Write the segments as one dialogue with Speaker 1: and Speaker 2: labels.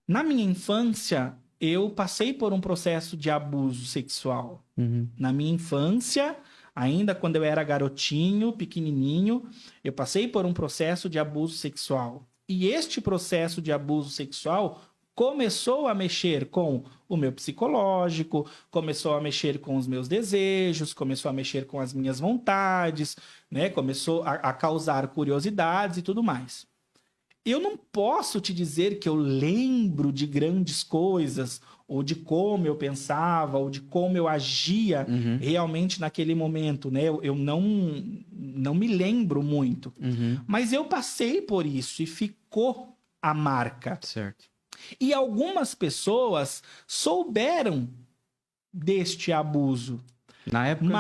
Speaker 1: Na minha infância, eu passei por um processo de abuso sexual.
Speaker 2: Uhum.
Speaker 1: Na minha infância, ainda quando eu era garotinho, pequenininho, eu passei por um processo de abuso sexual. E este processo de abuso sexual começou a mexer com o meu psicológico, começou a mexer com os meus desejos, começou a mexer com as minhas vontades, né? Começou a causar curiosidades e tudo mais. Eu não posso te dizer que eu lembro de grandes coisas, ou de como eu pensava, ou de como eu agia
Speaker 2: Uhum.
Speaker 1: realmente naquele momento, né? Eu não me lembro muito.
Speaker 2: Uhum.
Speaker 1: Mas eu passei por isso e ficou a marca.
Speaker 2: Certo.
Speaker 1: E algumas pessoas souberam deste abuso.
Speaker 2: Na época...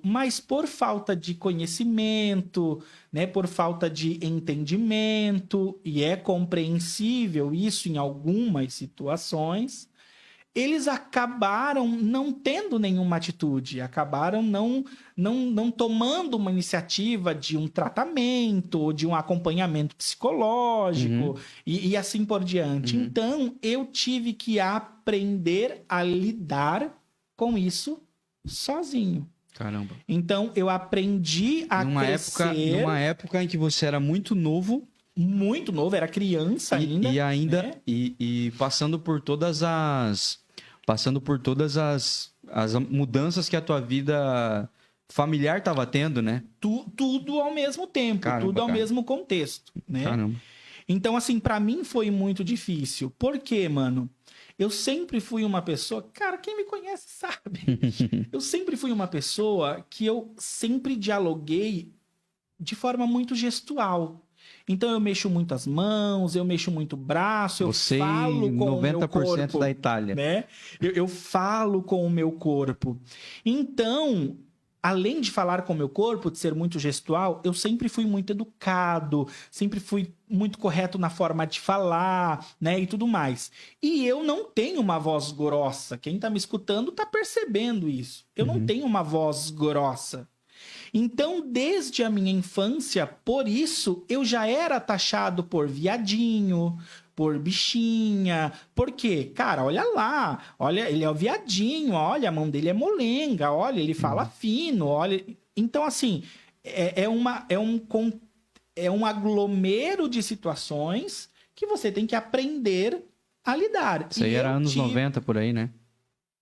Speaker 1: Mas por falta de conhecimento, né, por falta de entendimento, e é compreensível isso em algumas situações, eles acabaram não tendo nenhuma atitude, acabaram não tomando uma iniciativa de um tratamento, ou de um acompanhamento psicológico, e assim por diante. Então, eu tive que aprender a lidar com isso sozinho.
Speaker 2: Caramba.
Speaker 1: Então, eu aprendi a crescer...
Speaker 2: Numa época em que você era muito novo...
Speaker 1: Muito novo, era criança ainda. Né?
Speaker 2: E passando por todas as mudanças que a tua vida familiar estava tendo, né?
Speaker 1: Tudo ao mesmo tempo,
Speaker 2: Caramba,
Speaker 1: tudo ao
Speaker 2: cara.
Speaker 1: mesmo contexto, né?
Speaker 2: Caramba.
Speaker 1: Então, assim, pra mim foi muito difícil. Por quê, mano? Eu sempre fui uma pessoa... Cara, quem me conhece sabe. Eu sempre fui uma pessoa que eu sempre dialoguei de forma muito gestual. Então, eu mexo muito as mãos, eu mexo muito o braço, eu falo com o meu corpo.
Speaker 2: da Itália.
Speaker 1: Né? Eu falo com o meu corpo. Então, além de falar com o meu corpo, de ser muito gestual, eu sempre fui muito educado, sempre fui muito correto na forma de falar, né, e tudo mais. E eu não tenho uma voz grossa. Quem tá me escutando tá percebendo isso. Eu não tenho uma voz grossa. Então, desde a minha infância, por isso, eu já era taxado por viadinho, por bichinha. Por quê? Cara, olha lá. Olha, ele é o viadinho. Olha, a mão dele é molenga. Olha, ele fala fino. Olha. Então, assim, é um aglomero de situações que você tem que aprender a lidar.
Speaker 2: Isso aí era anos 90 por aí, né?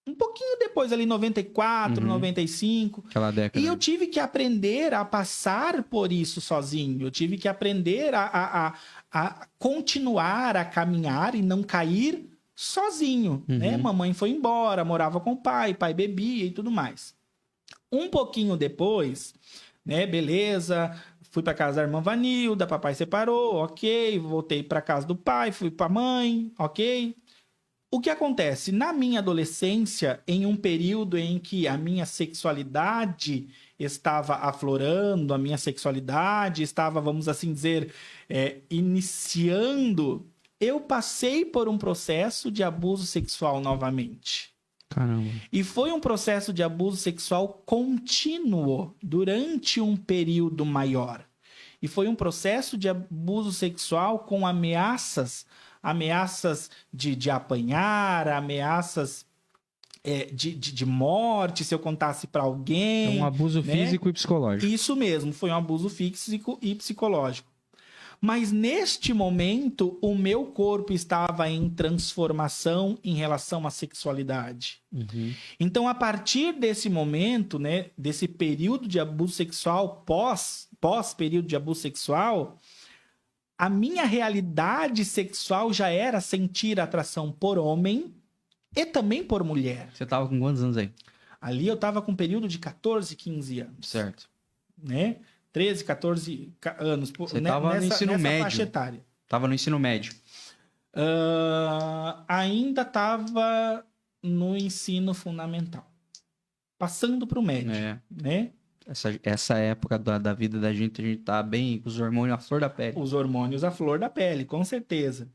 Speaker 1: Um pouquinho depois, ali, 94, 95.
Speaker 2: Aquela década.
Speaker 1: E eu tive que aprender a passar por isso sozinho. Eu tive que aprender a continuar a caminhar e não cair sozinho, né? Mamãe foi embora, morava com o pai bebia e tudo mais. Um pouquinho depois, né? Beleza, fui para casa da irmã Vanilda, papai separou, ok. Voltei para casa do pai, fui para a mãe, ok. O que acontece? Na minha adolescência, em um período em que a minha sexualidade estava aflorando, a minha sexualidade estava, vamos assim dizer, iniciando, eu passei por um processo de abuso sexual novamente.
Speaker 2: Caramba.
Speaker 1: E foi um processo de abuso sexual contínuo durante um período maior. E foi um processo de abuso sexual com ameaças de apanhar, ameaças de morte, se eu contasse para alguém.
Speaker 2: É um abuso físico e psicológico.
Speaker 1: Isso mesmo, foi um abuso físico e psicológico. Mas neste momento, o meu corpo estava em transformação em relação à sexualidade. Então, a partir desse momento, né, desse período de abuso sexual, pós-período de abuso sexual, a minha realidade sexual já era sentir atração por homem e também por mulher.
Speaker 2: Você tava com quantos anos aí?
Speaker 1: Ali eu tava com um período de 14, 15 anos.
Speaker 2: Certo.
Speaker 1: Né? 13, 14 anos.
Speaker 2: Você tava no ensino médio.
Speaker 1: Faixa etária.
Speaker 2: Tava no ensino médio.
Speaker 1: Ainda tava no ensino fundamental. Passando pro médio. Né?
Speaker 2: Essa época da vida da gente, a gente tá bem com os hormônios à flor da pele.
Speaker 1: Os hormônios à flor da pele, com certeza.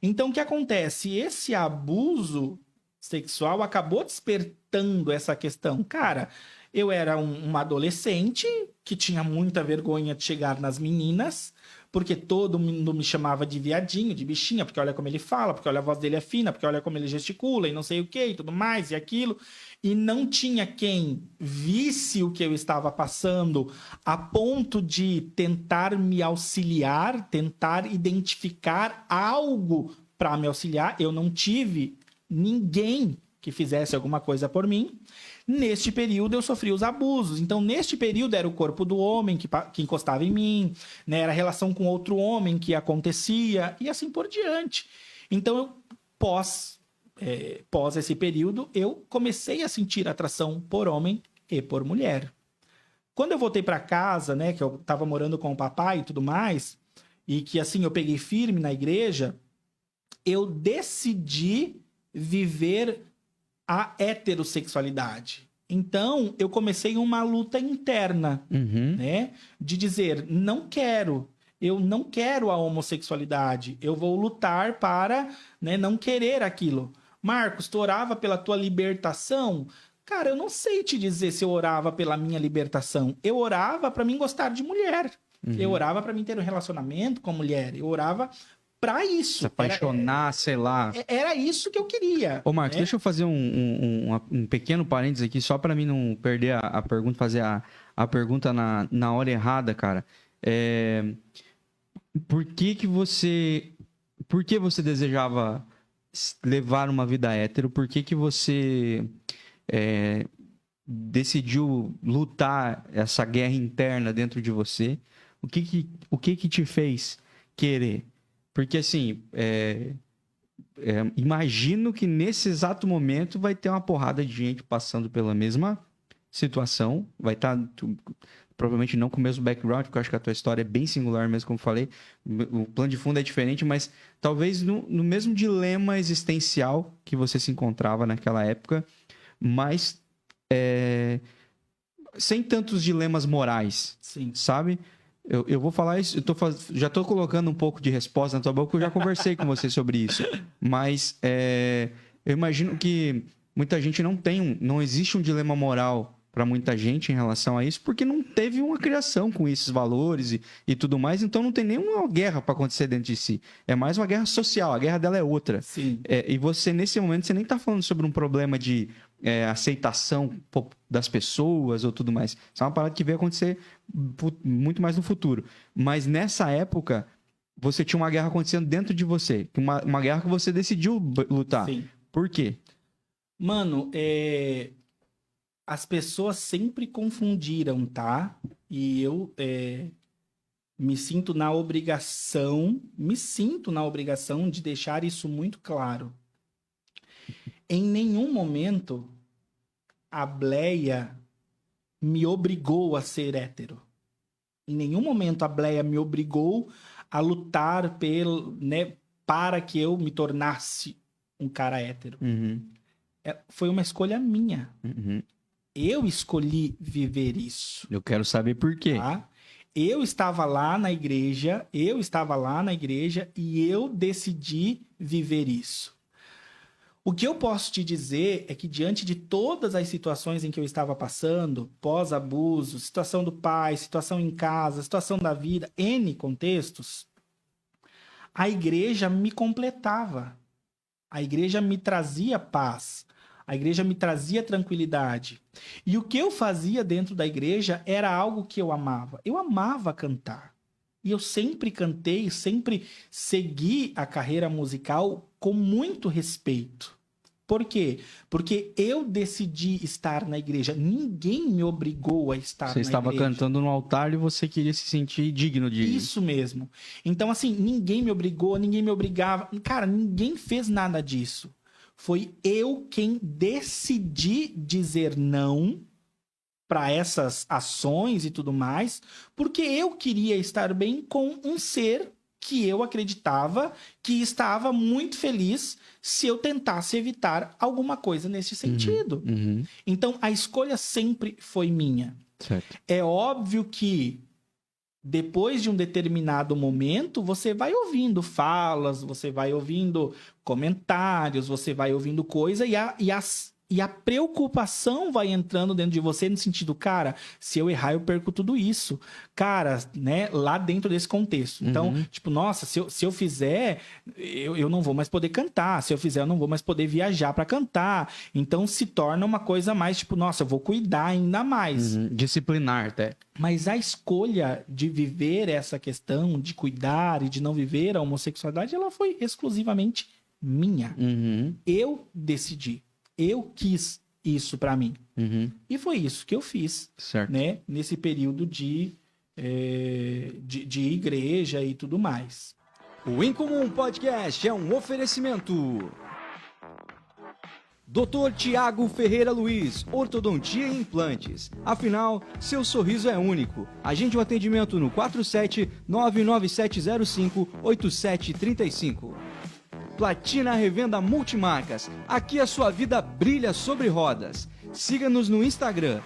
Speaker 1: Então, o que acontece? Esse abuso sexual acabou despertando essa questão. Cara, Eu era uma adolescente que tinha muita vergonha de chegar nas meninas, porque todo mundo me chamava de viadinho, de bichinha, porque olha como ele fala, porque olha a voz dele é fina, porque olha como ele gesticula e não sei o que e tudo mais e aquilo. E não tinha quem visse o que eu estava passando a ponto de tentar me auxiliar, tentar identificar algo para me auxiliar. Eu não tive ninguém que fizesse alguma coisa por mim. Neste período eu sofri os abusos. Então, neste período era o corpo do homem que encostava em mim, né? Era a relação com outro homem que acontecia e assim por diante. Então, pós esse período, eu comecei a sentir atração por homem e por mulher. Quando eu voltei para casa, né, que eu estava morando com o papai e tudo mais, e que assim eu peguei firme na igreja, eu decidi viver a heterossexualidade. Então, eu comecei uma luta interna, né? De dizer, eu não quero a homossexualidade. Eu vou lutar para, né, não querer aquilo. Marcos, tu orava pela tua libertação? Cara, eu não sei te dizer se eu orava pela minha libertação. Eu orava para mim gostar de mulher. Eu orava para mim ter um relacionamento com mulher. Eu orava para isso.
Speaker 2: Se apaixonar, sei lá.
Speaker 1: Era isso que eu queria.
Speaker 2: Ô, Marcos, deixa eu fazer um pequeno parênteses aqui, só para mim não perder a pergunta, fazer a pergunta na hora errada, cara. Por que você desejava levar uma vida hétero? Por que você decidiu lutar essa guerra interna dentro de você? O que te fez querer? Porque, assim, imagino que nesse exato momento vai ter uma porrada de gente passando pela mesma situação. Vai estar, provavelmente não com o mesmo background, porque eu acho que a tua história é bem singular mesmo, como eu falei. O plano de fundo é diferente, mas talvez no mesmo dilema existencial que você se encontrava naquela época, mas sem tantos dilemas morais,
Speaker 1: Sim.
Speaker 2: sabe? Eu vou falar isso, já estou colocando um pouco de resposta na tua boca, eu já conversei com você sobre isso. Mas eu imagino que muita gente não existe um dilema moral para muita gente em relação a isso, porque não teve uma criação com esses valores e tudo mais, então não tem nenhuma guerra para acontecer dentro de si. É mais uma guerra social, a guerra dela é outra.
Speaker 1: Sim.
Speaker 2: E você, nesse momento, você nem está falando sobre um problema de aceitação das pessoas ou tudo mais. Isso é uma parada que veio acontecer muito mais no futuro. Mas nessa época, você tinha uma guerra acontecendo dentro de você. Uma guerra que você decidiu lutar.
Speaker 1: Sim.
Speaker 2: Por quê?
Speaker 1: Mano, as pessoas sempre confundiram, tá? E eu me sinto na obrigação de deixar isso muito claro. Em nenhum momento a Bleia me obrigou a ser hétero. Em nenhum momento a Bleia me obrigou a lutar para que eu me tornasse um cara hétero. Foi uma escolha minha. Eu escolhi viver isso.
Speaker 2: Eu quero saber por quê.
Speaker 1: Tá? Eu estava lá na igreja e eu decidi viver isso. O que eu posso te dizer é que diante de todas as situações em que eu estava passando, pós-abuso, situação do pai, situação em casa, situação da vida, N contextos, a igreja me completava. A igreja me trazia paz. A igreja me trazia tranquilidade. E o que eu fazia dentro da igreja era algo que eu amava. Eu amava cantar. E eu sempre cantei, sempre segui a carreira musical com muito respeito. Por quê? Porque eu decidi estar na igreja. Ninguém me obrigou a estar na igreja.
Speaker 2: Você estava cantando no altar e você queria se sentir digno de...
Speaker 1: Isso mesmo. Então, assim, ninguém me obrigou, ninguém me obrigava. Cara, ninguém fez nada disso. Foi eu quem decidi dizer não para essas ações e tudo mais, porque eu queria estar bem com um ser que eu acreditava que estava muito feliz se eu tentasse evitar alguma coisa nesse sentido. Então, a escolha sempre foi minha.
Speaker 2: Certo.
Speaker 1: É óbvio que depois de um determinado momento, você vai ouvindo falas, você vai ouvindo comentários, você vai ouvindo coisa E a preocupação vai entrando dentro de você no sentido, cara, se eu errar, eu perco tudo isso. Cara, né, lá dentro desse contexto. Então, tipo, nossa, se eu fizer, eu não vou mais poder cantar. Se eu fizer, eu não vou mais poder viajar para cantar. Então, se torna uma coisa mais, tipo, nossa, eu vou cuidar ainda mais.
Speaker 2: Disciplinar até.
Speaker 1: Mas a escolha de viver essa questão, de cuidar e de não viver a homossexualidade, ela foi exclusivamente minha. Eu decidi. Eu quis isso pra mim. E foi isso que eu fiz,
Speaker 2: Certo.
Speaker 1: né? Nesse período de igreja e tudo mais.
Speaker 2: O Incomum Podcast é um oferecimento. Dr. Tiago Ferreira Luiz, Ortodontia e Implantes. Afinal, seu sorriso é único. Agende um atendimento no 47-99705-8735. Platina Revenda Multimarcas. Aqui a sua vida brilha sobre rodas. Siga-nos no Instagram,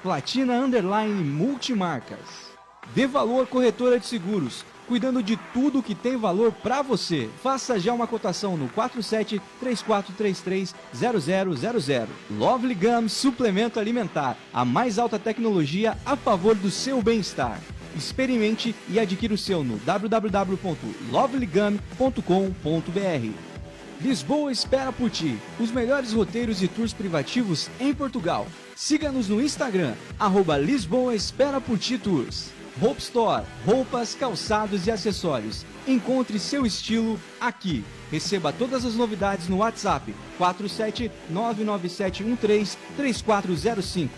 Speaker 2: @platina_multimarcas. Dê Valor Corretora de Seguros, cuidando de tudo que tem valor para você. Faça já uma cotação no 47-3433-0000. Lovely Gum Suplemento Alimentar, a mais alta tecnologia a favor do seu bem-estar. Experimente e adquira o seu no www.lovelygum.com.br. Lisboa espera por ti. Os melhores roteiros e tours privativos em Portugal. Siga-nos no Instagram, @Lisboa Espera por Ti Tours. Hope Store, roupas, calçados e acessórios. Encontre seu estilo aqui. Receba todas as novidades no WhatsApp 47997133405.